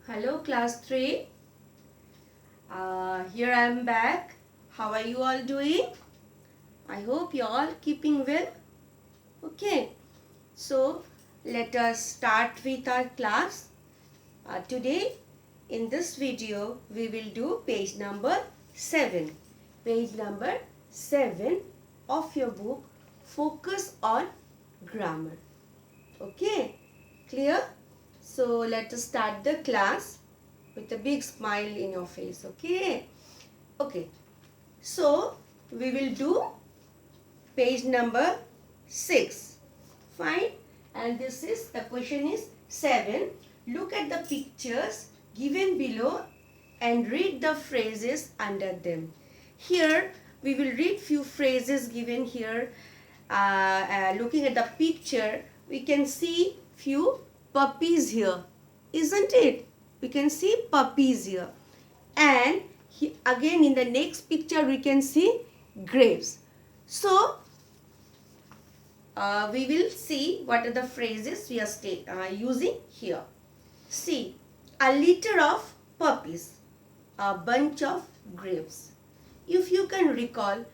Hello class 3. Here I am back. How are you all doing? I hope you all keeping well. Okay. So let us start with our class. Today in this video we will do page number 7. Page number 7 of your book, Focus on Grammar. Okay. Clear? So let us start the class with a big smile in your face. Okay, so we will do page number 6. Fine. And this is, the question is 7. Look at the pictures given below and read the phrases under them. Here we will read few phrases given here. Looking at the picture, we can see few puppies here, isn't it? We can see puppies here. And again in the next picture we can see grapes. So we will see what are the phrases we are using here. See, a litter of puppies, a bunch of grapes. If you can recall,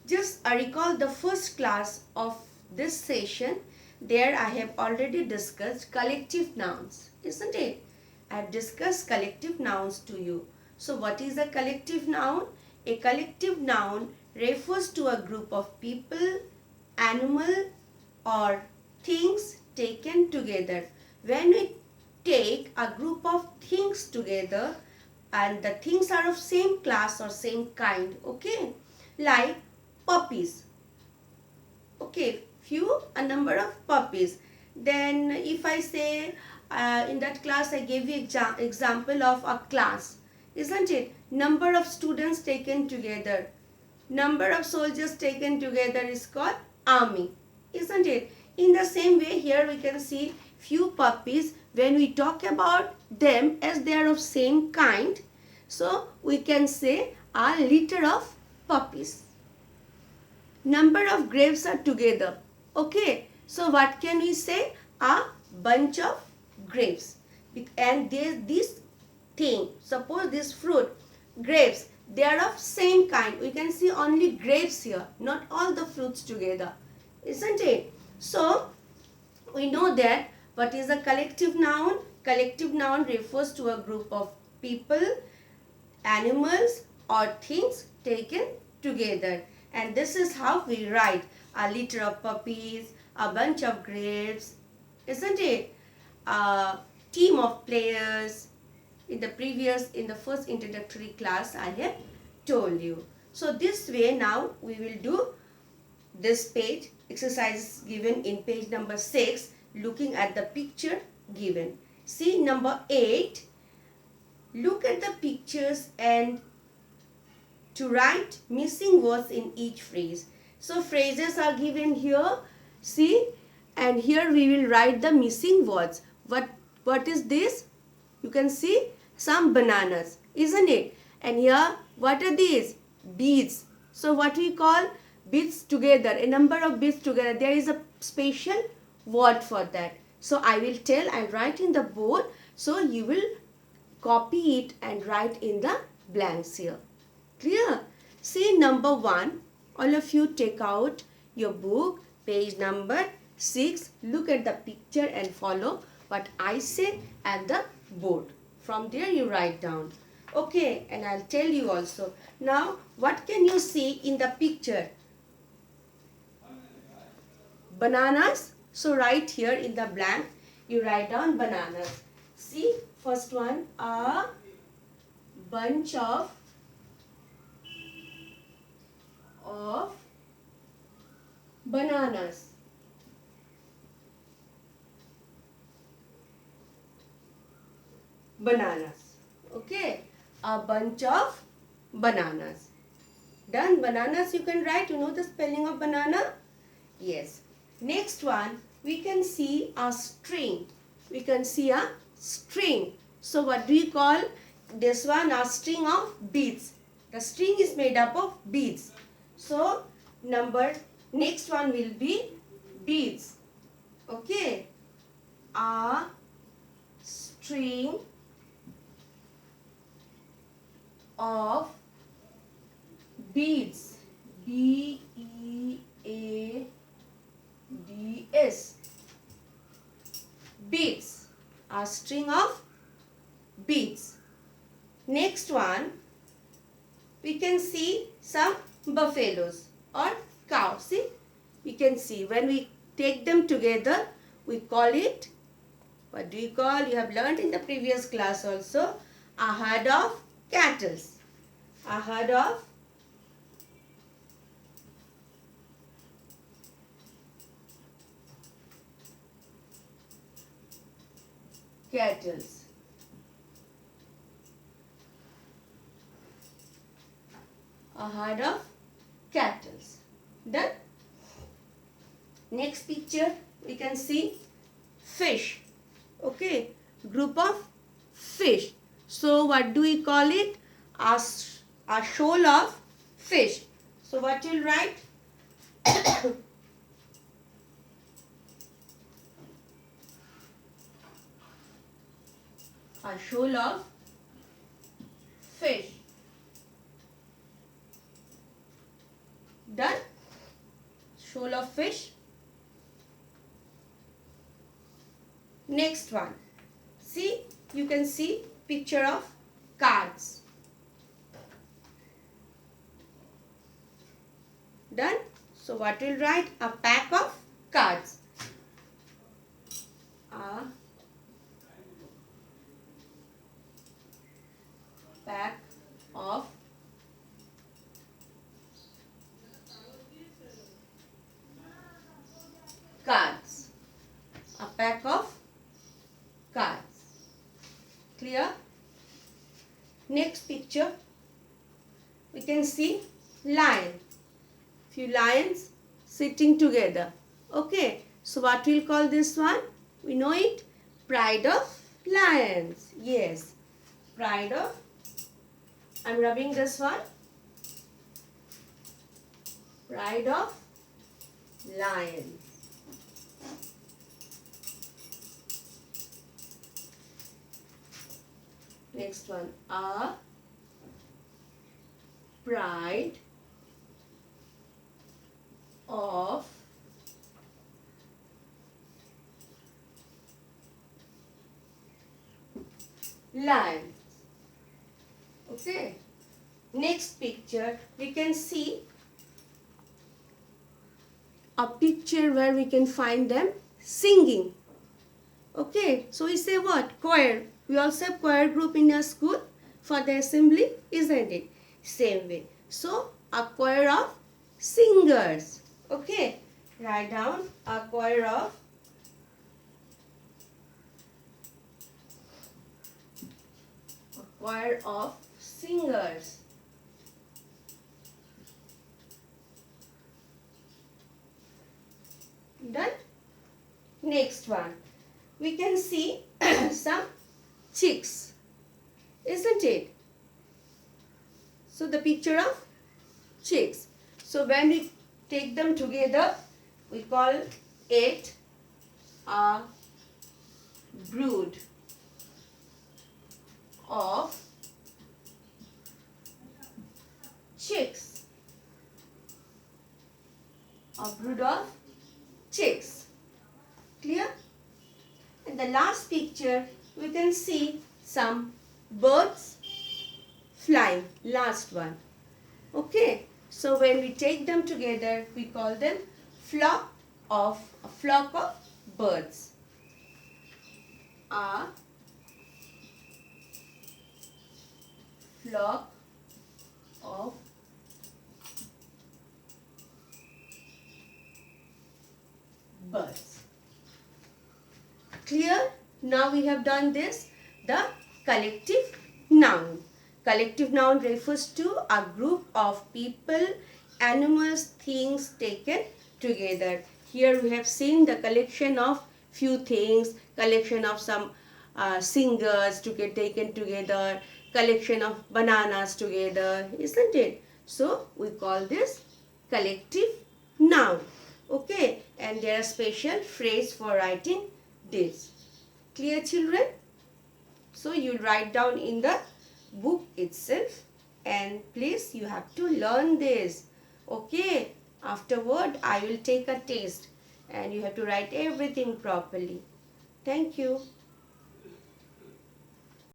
just recall the first class of this session. There I have already discussed collective nouns, isn't it? I have discussed collective nouns to you. So what is a collective noun? A collective noun refers to a group of people, animal or things taken together. When we take a group of things together and the things are of same class or same kind, okay, like puppies, okay, a number of puppies. Then if I say in that class I gave you example of a class, isn't it? Number of students taken together, number of soldiers taken together is called army, isn't it? In the same way, here we can see few puppies. When we talk about them as they are of same kind, so we can say a litter of puppies. Number of grapes are together. Okay, so what can we say? A bunch of grapes. And this thing, suppose this fruit, grapes, they are of same kind. We can see only grapes here, not all the fruits together, isn't it? So we know that what is a collective noun? Collective noun refers to a group of people, animals or things taken together. And this is how we write a litter of puppies, a bunch of grapes, isn't it? A team of players. In the first introductory class I have told you. So this way now we will do this page exercise given in page number 6, looking at the picture given. See number 8. Look at the pictures and to write missing words in each phrase. So phrases are given here. See, and here we will write the missing words. What is this? You can see some bananas, isn't it? And here what are these? Beads. So what we call beads together, a number of beads together. There is a special word for that. So I will tell and write in the board. So you will copy it and write in the blanks here. Clear? See number 1. All of you take out your book, page number 6. Look at the picture and follow what I say at the board. From there you write down. Okay, and I'll tell you also. Now, what can you see in the picture? Bananas. So write here in the blank, you write down bananas. See, first one, a bunch of bananas. Bananas. Okay, a bunch of bananas. Done. Bananas you can write. You know the spelling of banana? Yes. Next one, we can see a string. We can see a string. So what do we call this one? A string of beads. The string is made up of beads. So next one will be beads. Okay. A string of beads. Beads. Beads. A string of beads. Next one, we can see some buffaloes or cows. See, we can see when we take them together, we call it, what do you call? You have learned in the previous class also, a herd of cattle. A herd of cattle. A herd of cattle. Done. Next picture, we can see fish. Okay, group of fish. So what do we call it? A shoal of fish. So what you'll write? A shoal of fish. Done. Shoal of fish. Next one. See, you can see picture of cards. Done. So what will write? A pack of cards. A pack of cards. A pack of cards. Clear? Next picture, we can see lion. Few lions sitting together. Okay, so what we'll call this one? We know it. Pride of lions. Yes, pride of. I'm rubbing this one. Pride of lions. Next one, a pride of lions. Okay. Next picture, we can see a picture where we can find them singing. Okay, so we say what? Choir. We also have choir group in our school for the assembly, isn't it? Same way. So, a choir of singers. Okay, write down a choir of singers. Done. Next one, we can see some chicks, isn't it? So the picture of chicks. So when we take them together, we call it a brood of chicks. A brood of chicks. Clear? In the last picture, we can see some birds flying. Last one. Okay. So when we take them together, we call them a flock of birds. A flock of birds. Clear? Now we have done this. The collective noun. Collective noun refers to a group of people, animals, things taken together. Here we have seen the collection of few things, collection of some singers to get taken together, collection of bananas together, isn't it? So we call this collective noun. Okay, and there are special phrase for writing this. Clear, children? So you write down in the book itself And please, you have to learn this. Okay, afterward I will take a test and you have to write everything properly. Thank you.